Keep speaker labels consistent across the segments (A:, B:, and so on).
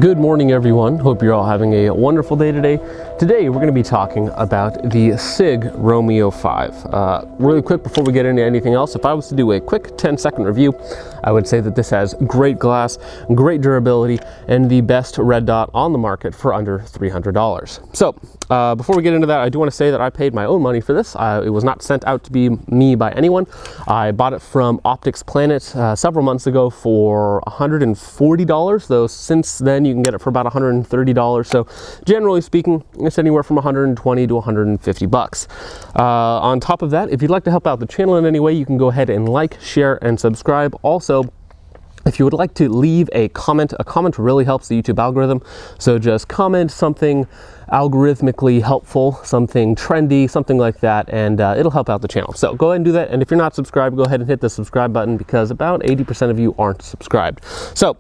A: Good morning, everyone. Hope you're all having a wonderful day today. Today, we're going to be talking about the Sig Romeo 5. Really quick, before we get into anything else, if I was to do a quick 10-second review, I would say that this has great glass, great durability, and the best red dot on the market for under $300. So, before we get into that, I do want to say that I paid my own money for this. It was not sent out to be me by anyone. I bought it from Optics Planet several months ago for $140, though since then you can get it for about $130. So generally speaking, it's anywhere from $120 to $150. On top of that, if you'd like to help out the channel in any way, you can go ahead and like, share, and subscribe. Also, if you would like to leave a comment really helps the YouTube algorithm. So just comment something algorithmically helpful, something trendy, something like that, and it'll help out the channel. So go ahead and do that. And if you're not subscribed, go ahead and hit the subscribe button because about 80% of you aren't subscribed. So,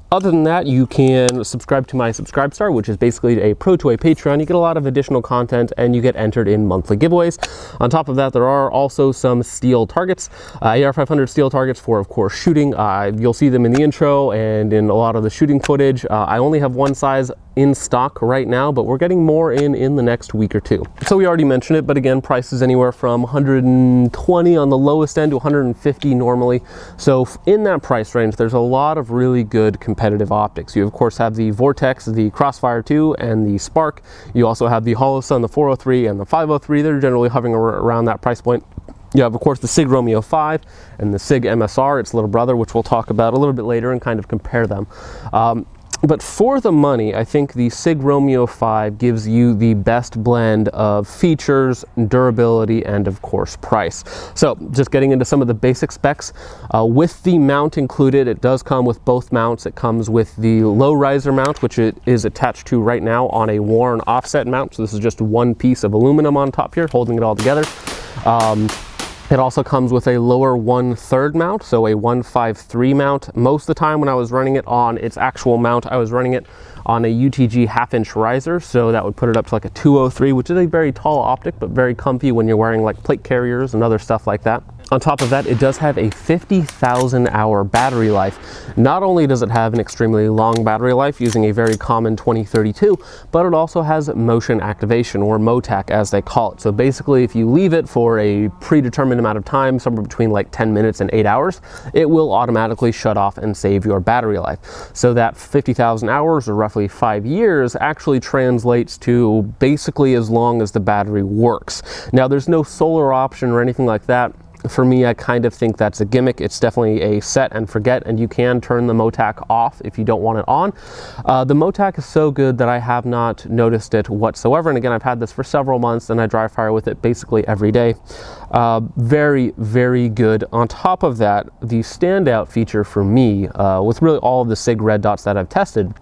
A: other than that, you can subscribe to my Subscribe Star, which is basically a pro to a Patreon. You get a lot of additional content and you get entered in monthly giveaways. On top of that, there are also some steel targets, AR500 steel targets for, of course, shooting. You'll see them in the intro and in a lot of the shooting footage. I only have one size in stock right now, but we're getting more in the next week or two. So we already mentioned it, but again, prices anywhere from 120 on the lowest end to 150 normally. So in that price range, there's a lot of really good competitive optics. You of course have the Vortex, the Crossfire 2, and the Spark. You also have the Holosun, the 403 and the 503. They're generally hovering around that price point. You have, of course, the Sig Romeo 5 and the Sig MSR, its little brother, which we'll talk about a little bit later and kind of compare them. But for the money, I think the Sig Romeo 5 gives you the best blend of features, durability, and of course price. So just getting into some of the basic specs, with the mount included, it does come with both mounts. It comes with the low riser mount, which it is attached to right now on a worn offset mount. So this is just one piece of aluminum on top here, holding it all together. It also comes with a lower 1/3 mount, so a 153 mount. Most of the time when I was running it on its actual mount, I was running it on a UTG 1/2-inch riser, so that would put it up to like a 203, which is a very tall optic, but very comfy when you're wearing like plate carriers and other stuff like that. On top of that, it does have a 50,000 hour battery life. Not only does it have an extremely long battery life using a very common 2032, but it also has motion activation, or MOTAC as they call it. So basically, if you leave it for a predetermined amount of time, somewhere between like 10 minutes and 8 hours, it will automatically shut off and save your battery life. So that 50,000 hours, or roughly 5 years, actually translates to basically as long as the battery works. Now, there's no solar option or anything like that. For me, I kind of think that's a gimmick. It's definitely a set and forget, and you can turn the MOTAC off if you don't want it on. The MOTAC is so good that I have not noticed it whatsoever, and again, I've had this for several months and I dry fire with it basically every day. Very, very good. On top of that, the standout feature for me, with really all of the Sig red dots that I've tested,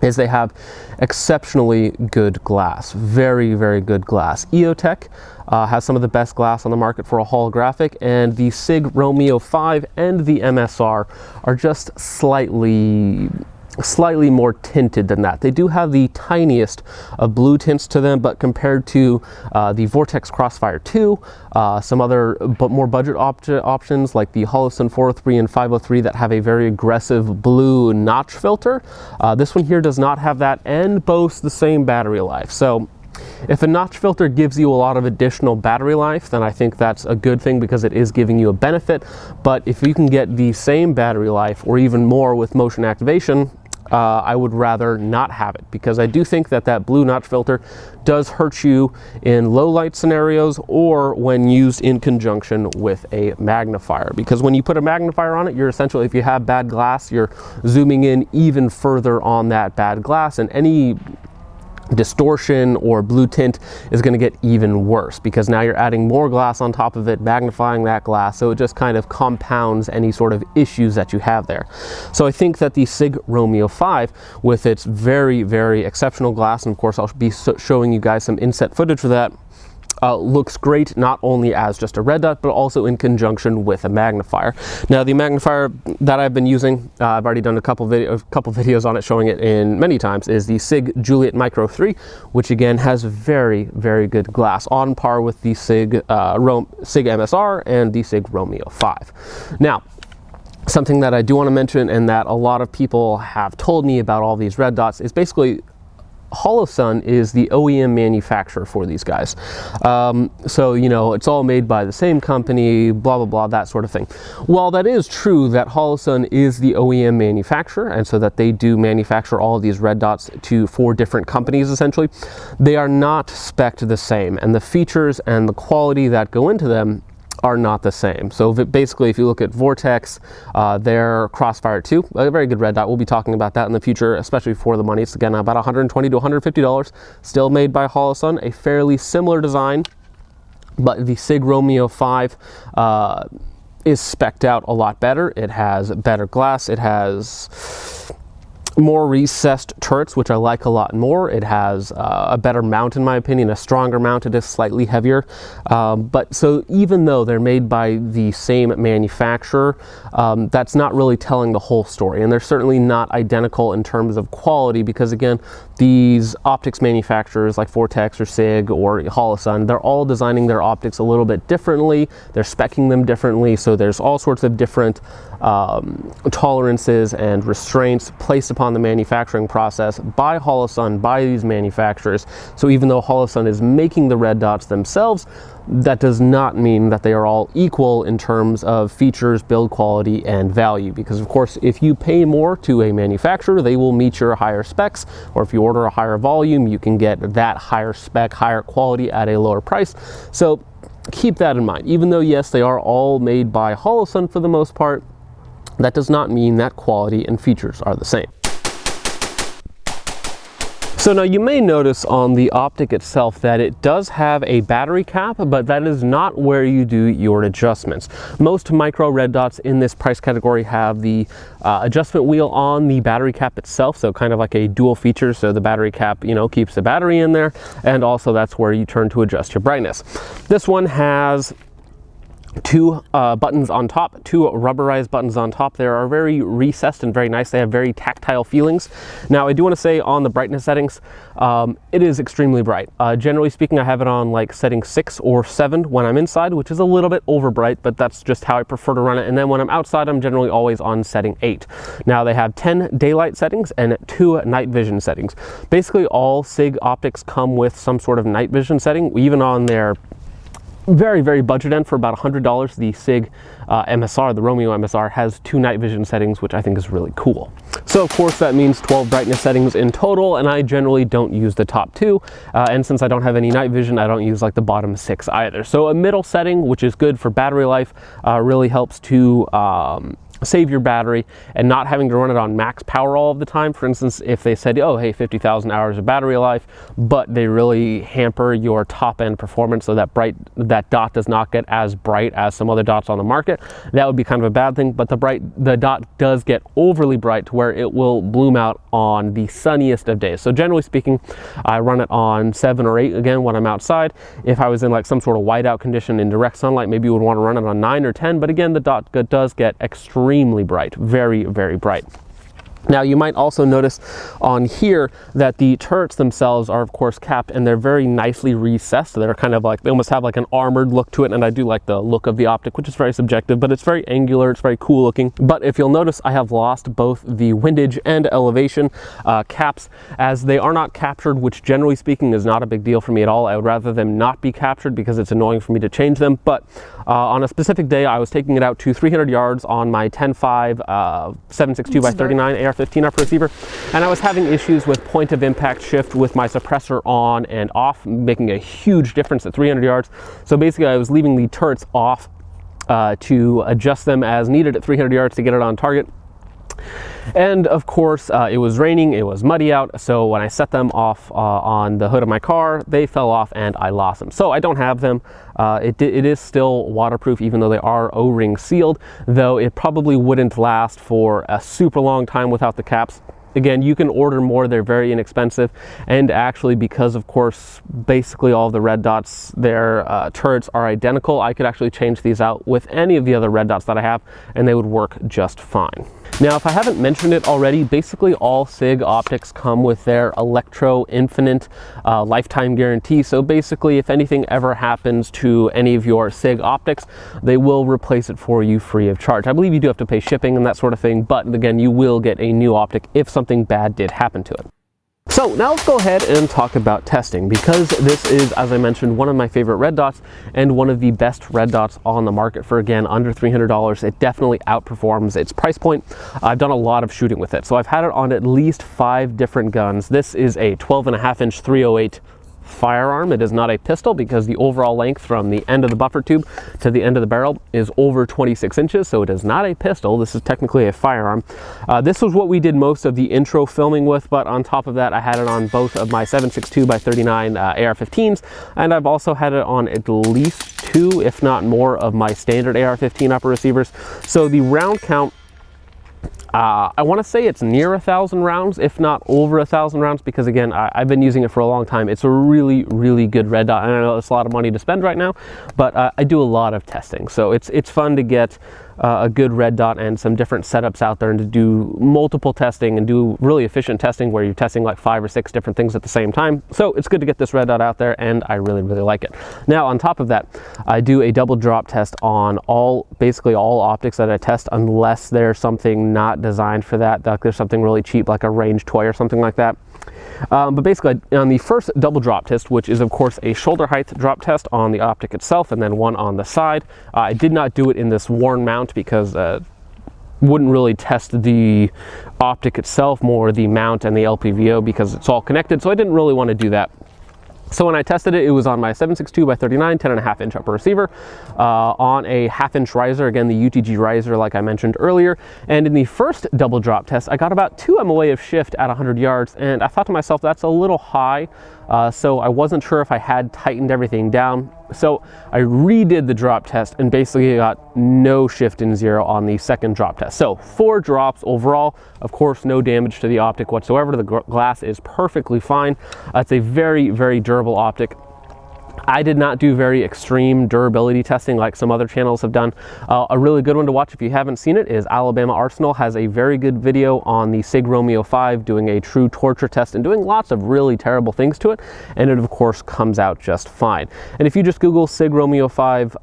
A: is they have exceptionally good glass. Very, very good glass. Eotech has some of the best glass on the market for a holographic, and the Sig Romeo 5 and the MSR are just slightly more tinted than that. They do have the tiniest of blue tints to them, but compared to the Vortex Crossfire 2, some other but more budget options like the Holosun 403 and 503 that have a very aggressive blue notch filter, this one here does not have that and boasts the same battery life. So if a notch filter gives you a lot of additional battery life, then I think that's a good thing because it is giving you a benefit. But if you can get the same battery life or even more with motion activation, I would rather not have it, because I do think that that blue notch filter does hurt you in low light scenarios or when used in conjunction with a magnifier. Because when you put a magnifier on it, you're essentially, if you have bad glass, you're zooming in even further on that bad glass, and any distortion or blue tint is going to get even worse because now you're adding more glass on top of it, magnifying that glass, so it just kind of compounds any sort of issues that you have there. So I think that the Sig Romeo 5, with its very, very exceptional glass, and of course I'll be showing you guys some inset footage for that, looks great not only as just a red dot, but also in conjunction with a magnifier. Now, the magnifier that I've been using, I've already done a couple videos on it showing it in many times, is the Sig Juliet Micro 3, which again has very, very good glass, on par with the Sig MSR and the Sig Romeo 5. Now, Something that I do want to mention, and that a lot of people have told me about all these red dots, is basically Holosun is the OEM manufacturer for these guys. So, you know, it's all made by the same company, blah, blah, blah, that sort of thing. While that is true that Holosun is the OEM manufacturer, and so that they do manufacture all of these red dots for different companies, essentially, they are not spec'd the same, and the features and the quality that go into them are not the same. So basically, if you look at Vortex, their Crossfire 2, a very good red dot. We'll be talking about that in the future, especially for the money. It's again about $120 to $150, still made by Holosun, a fairly similar design, but the Sig Romeo 5 is spec'd out a lot better. It has better glass, it has more recessed turrets, which I like a lot more. It has a better mount, in my opinion, a stronger mount. It is slightly heavier. But so even though they're made by the same manufacturer, that's not really telling the whole story. And they're certainly not identical in terms of quality, because again, these optics manufacturers like Vortex or Sig or Holosun, they're all designing their optics a little bit differently. They're speccing them differently. So there's all sorts of different tolerances and restraints placed upon the manufacturing process by Holosun, by these manufacturers. So even though Holosun is making the red dots themselves, that does not mean that they are all equal in terms of features, build quality, and value. Because of course, if you pay more to a manufacturer, they will meet your higher specs, or if you order a higher volume, you can get that higher spec, higher quality at a lower price. So keep that in mind. Even though yes, they are all made by Holosun for the most part, that does not mean that quality and features are the same. So now you may notice on the optic itself that it does have a battery cap, but that is not where you do your adjustments. Most micro red dots in this price category have the adjustment wheel on the battery cap itself, so kind of like a dual feature. So the battery cap, you know, keeps the battery in there, and also that's where you turn to adjust your brightness. This one has two buttons on top, two rubberized buttons on top. They are very recessed and very nice. They have very tactile feelings. Now, I do want to say on the brightness settings, it is extremely bright. Generally speaking, I have it on like setting 6 or 7 when I'm inside, which is a little bit over bright, but that's just how I prefer to run it. And then when I'm outside, I'm generally always on setting 8. Now, they have 10 daylight settings and 2 night vision settings. Basically, all Sig optics come with some sort of night vision setting, even on their very, very budget end for about $100. The Sig MSR, the Romeo MSR, has 2 night vision settings, which I think is really cool. So of course that means 12 brightness settings in total, and I generally don't use the top 2. And since I don't have any night vision, I don't use like the bottom 6 either. So a middle setting, which is good for battery life, really helps to save your battery and not having to run it on max power all of the time. For instance, if they said, oh, hey, 50,000 hours of battery life, but they really hamper your top end performance so that dot does not get as bright as some other dots on the market, that would be kind of a bad thing. But the dot does get overly bright to where it will bloom out on the sunniest of days. So generally speaking, I run it on 7 or 8 again when I'm outside. If I was in like some sort of whiteout condition in direct sunlight, maybe you would want to run it on 9 or 10, but again, the dot does get extremely bright, very, very bright. Now you might also notice on here that the turrets themselves are of course capped, and they're very nicely recessed. So they're kind of like, they almost have like an armored look to it, and I do like the look of the optic, which is very subjective, but it's very angular, it's very cool looking. But if you'll notice, I have lost both the windage and elevation caps, as they are not captured, which generally speaking is not a big deal for me at all. I would rather them not be captured because it's annoying for me to change them. But on a specific day, I was taking it out to 300 yards on my 10.5 762x39 AR-15 up receiver, and I was having issues with point of impact shift with my suppressor on and off, making a huge difference at 300 yards. So basically I was leaving the turrets off to adjust them as needed at 300 yards to get it on target. And of course, it was raining, it was muddy out, so when I set them off on the hood of my car, they fell off and I lost them. So I don't have them. It is still waterproof, even though they are O-ring sealed, though it probably wouldn't last for a super long time without the caps. Again, you can order more, they're very inexpensive, and actually because of course basically all of the red dots, their turrets are identical, I could actually change these out with any of the other red dots that I have and they would work just fine. Now, if I haven't mentioned it already, basically all Sig optics come with their Electro Infinite lifetime guarantee. So basically, if anything ever happens to any of your Sig optics, they will replace it for you free of charge. I believe you do have to pay shipping and that sort of thing, but again, you will get a new optic if something bad did happen to it. So now let's go ahead and talk about testing, because this is, as I mentioned, one of my favorite red dots and one of the best red dots on the market for, again, under $300. It definitely outperforms its price point. I've done a lot of shooting with it. So I've had it on at least 5 different guns. This is a 12.5-inch 308 firearm. It is not a pistol because the overall length from the end of the buffer tube to the end of the barrel is over 26 inches, so it is not a pistol. This is technically a firearm. This was what we did most of the intro filming with, but on top of that, I had it on both of my 7.62x39 AR-15s, and I've also had it on at least 2, if not more, of my standard AR-15 upper receivers. So the round count, I want to say it's near 1,000 rounds, if not over 1,000 rounds, because again, I've been using it for a long time. It's a really, really good red dot, and I know it's a lot of money to spend right now, but I do a lot of testing, so it's fun to get a good red dot and some different setups out there, and to do multiple testing and do really efficient testing where you're testing like 5 or 6 different things at the same time. So it's good to get this red dot out there, and I really, really like it. Now, on top of that, I do a double drop test on basically all optics that I test, unless there's something not designed for that, like there's something really cheap like a range toy or something like that. But basically, on the first double drop test, which is of course a shoulder height drop test on the optic itself and then one on the side, I did not do it in this worn mount because wouldn't really test the optic itself, more the mount and the LPVO, because it's all connected, so I didn't really want to do that. So when I tested it, it was on my 7.62x39 10.5-inch upper receiver on a 1/2-inch riser, again the UTG riser like I mentioned earlier. And in the first double drop test, I got about 2 MOA of shift at 100 yards, and I thought to myself, that's a little high. So I wasn't sure if I had tightened everything down. So I redid the drop test and basically got no shift in 0 on the second drop test. So 4 drops overall, of course, no damage to the optic whatsoever. The glass is perfectly fine. It's a very, very durable optic. I did not do very extreme durability testing like some other channels have done. A really good one to watch if you haven't seen it is Alabama Arsenal has a very good video on the Sig Romeo 5 doing a true torture test and doing lots of really terrible things to it, and it of course comes out just fine. And if you just Google Sig Romeo 5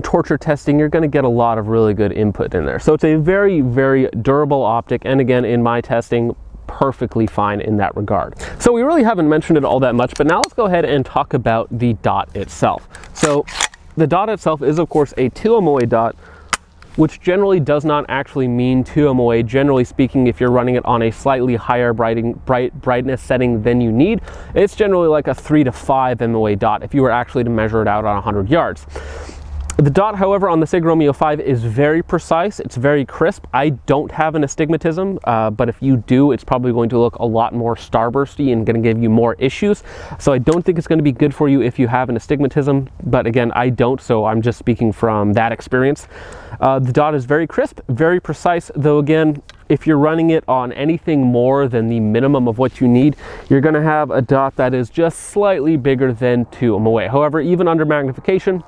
A: torture testing, you're going to get a lot of really good input in there. So it's a very, very durable optic, and again, in my testing, perfectly fine in that regard. So we really haven't mentioned it all that much, but now let's go ahead and talk about the dot itself. So the dot itself is of course a 2 MOA dot, which generally does not actually mean 2 MOA. Generally speaking, if you're running it on a slightly higher brightness setting than you need, it's generally like a 3 to 5 MOA dot if you were actually to measure it out on 100 yards. The dot, however, on the Sig Romeo 5 is very precise. It's very crisp. I don't have an astigmatism, but if you do, it's probably going to look a lot more starbursty and going to give you more issues. So I don't think it's going to be good for you if you have an astigmatism, but again, I don't, so I'm just speaking from that experience. The dot is very crisp, very precise, though again, if you're running it on anything more than the minimum of what you need, you're going to have a dot that is just slightly bigger than 2 MOA. However, even under magnification,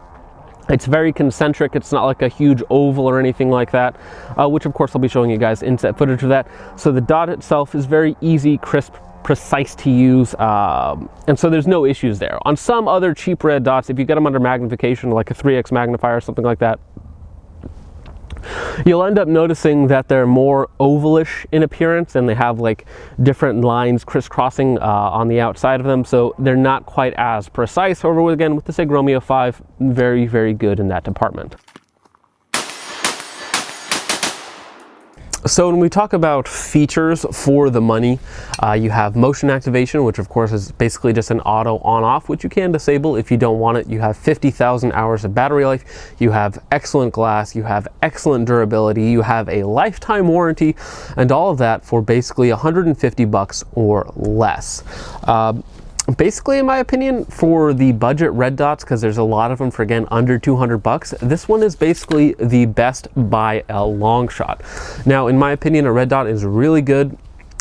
A: it's very concentric. It's not like a huge oval or anything like that, which of course I'll be showing you guys inset footage of that. So the dot itself is very easy, crisp, precise to use, and so there's no issues there. On some other cheap red dots, if you get them under magnification, like a 3x magnifier or something like that, you'll end up noticing that they're more ovalish in appearance, and they have like different lines crisscrossing on the outside of them, so they're not quite as precise. However, again, with the Sig Romeo 5, very, very good in that department. So when we talk about features for the money, you have motion activation, which of course is basically just an auto on-off, which you can disable if you don't want it. You have 50,000 hours of battery life, you have excellent glass, you have excellent durability, you have a lifetime warranty, and all of that for basically 150 bucks or less. Basically, in my opinion, for the budget red dots, because there's a lot of them for, again, under 200 bucks, this one is basically the best by a long shot. Now, in my opinion, a red dot is really good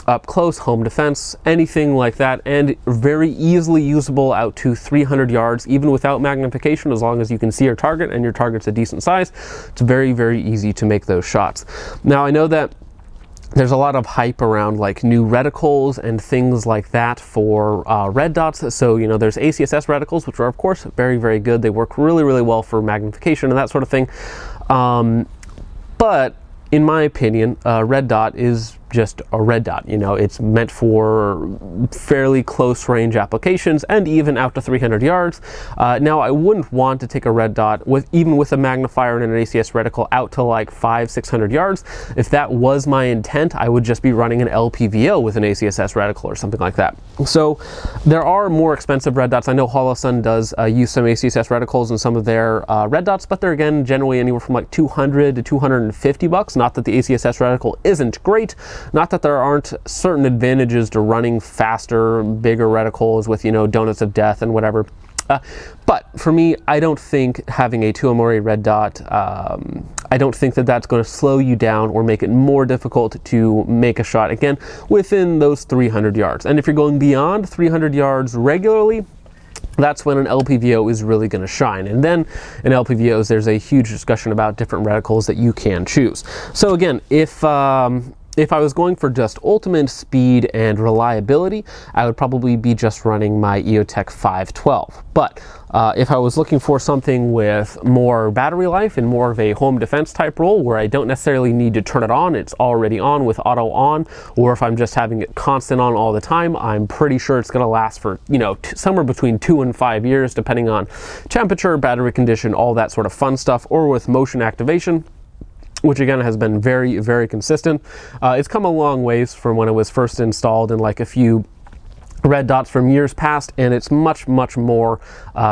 A: up close, home defense, anything like that, and very easily usable out to 300 yards, even without magnification, as long as you can see your target and your target's a decent size. It's very, very easy to make those shots. Now, I know that there's a lot of hype around like new reticles and things like that for red dots. So, you know, there's ACSS reticles, which are of course very, very good. They work really, really well for magnification and that sort of thing. But in my opinion, red dot is just a red dot. You know, it's meant for fairly close range applications and even out to 300 yards. Now, I wouldn't want to take a red dot even with a magnifier and an ACS reticle out to like 500-600 yards. If that was my intent, I would just be running an LPVO with an ACSS reticle or something like that. So there are more expensive red dots. I know Holosun does use some ACSS reticles in some of their red dots, but they're again generally anywhere from like 200 to 250 bucks. Not that the ACSS reticle isn't great. Not that there aren't certain advantages to running faster, bigger reticles with, you know, donuts of death and whatever. But for me, I don't think having a 2 MOA red dot, I don't think that that's going to slow you down or make it more difficult to make a shot, again, within those 300 yards. And if you're going beyond 300 yards regularly, that's when an LPVO is really going to shine. And then in LPVOs, there's a huge discussion about different reticles that you can choose. So again, if I was going for just ultimate speed and reliability, I would probably be just running my Eotech 512. But if I was looking for something with more battery life and more of a home defense type role where I don't necessarily need to turn it on, it's already on with auto on, or if I'm just having it constant on all the time, I'm pretty sure it's going to last for, you know, somewhere between 2 and 5 years, depending on temperature, battery condition, all that sort of fun stuff, or with motion activation, which again has been very, very consistent. It's come a long ways from when it was first installed in like a few red dots from years past, and it's much, much more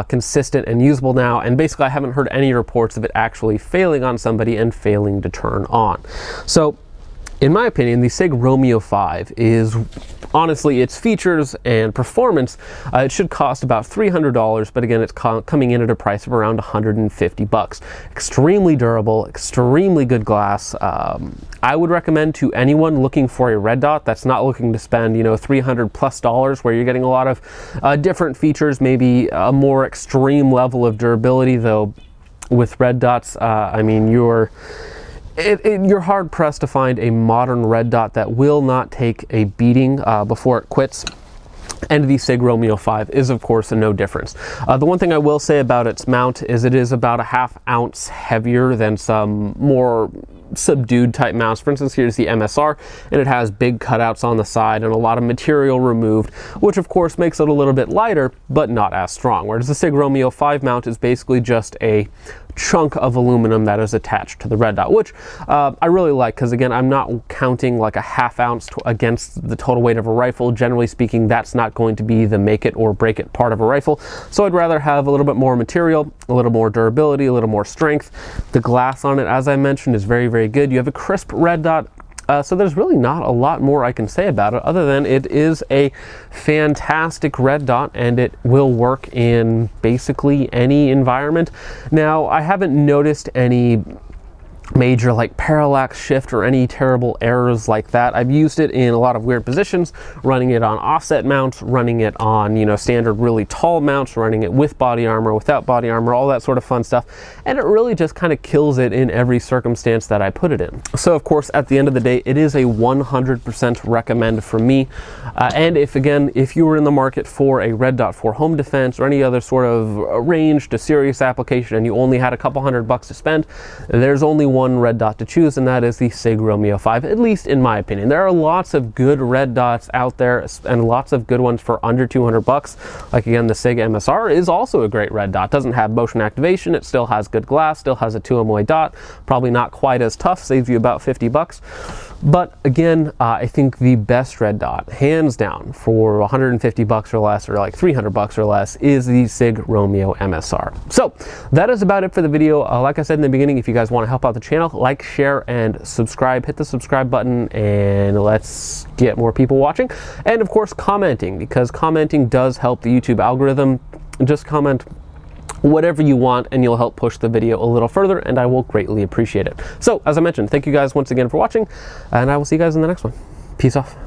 A: consistent and usable now. And basically I haven't heard any reports of it actually failing on somebody and failing to turn on. So in my opinion, the Sig Romeo 5 is honestly, its features and performance, it should cost about $300, but again, it's coming in at a price of around 150 bucks. Extremely durable, extremely good glass. I would recommend to anyone looking for a red dot that's not looking to spend, you know, $300+ where you're getting a lot of different features, maybe a more extreme level of durability, though with red dots, I mean, you're hard pressed to find a modern red dot that will not take a beating before it quits. And the Sig Romeo 5 is of course no difference. The one thing I will say about its mount is it is about a ½ ounce heavier than some more subdued type mounts. For instance, here's the MSR, and it has big cutouts on the side and a lot of material removed, which of course makes it a little bit lighter, but not as strong. Whereas the Sig Romeo 5 mount is basically just a chunk of aluminum that is attached to the red dot, which I really like, because again, I'm not counting like a ½ ounce against the total weight of a rifle. Generally speaking, that's not going to be the make it or break it part of a rifle. So I'd rather have a little bit more material, a little more durability, a little more strength. The glass on it, as I mentioned, is very, very good. You have a crisp red dot. So there's really not a lot more I can say about it other than it is a fantastic red dot and it will work in basically any environment. Now, I haven't noticed any major like parallax shift or any terrible errors like that. I've used it in a lot of weird positions, running it on offset mounts, running it on, you know, standard really tall mounts, running it with body armor, without body armor, all that sort of fun stuff. And it really just kind of kills it in every circumstance that I put it in. So of course, at the end of the day, it is a 100% recommend for me. And if you were in the market for a red dot for home defense or any other sort of ranged to serious application and you only had a couple $100 to spend, there's only one red dot to choose, and that is the Sig Romeo 5, at least in my opinion. There are lots of good red dots out there and lots of good ones for under $200. Like again, the Sig MSR is also a great red dot. Doesn't have motion activation, it still has good glass, still has a 2 MOA dot, probably not quite as tough, saves you about 50 bucks. But again, I think the best red dot, hands down, for 150 bucks or less, or like 300 bucks or less, is the Sig Romeo MSR. So that is about it for the video. Like I said in the beginning, if you guys want to help out the channel, like, share, and subscribe. Hit the subscribe button, and let's get more people watching. And of course, commenting, because commenting does help the YouTube algorithm. Just comment whatever you want and you'll help push the video a little further, and I will greatly appreciate it. So as I mentioned, thank you guys once again for watching, and I will see you guys in the next one. Peace off.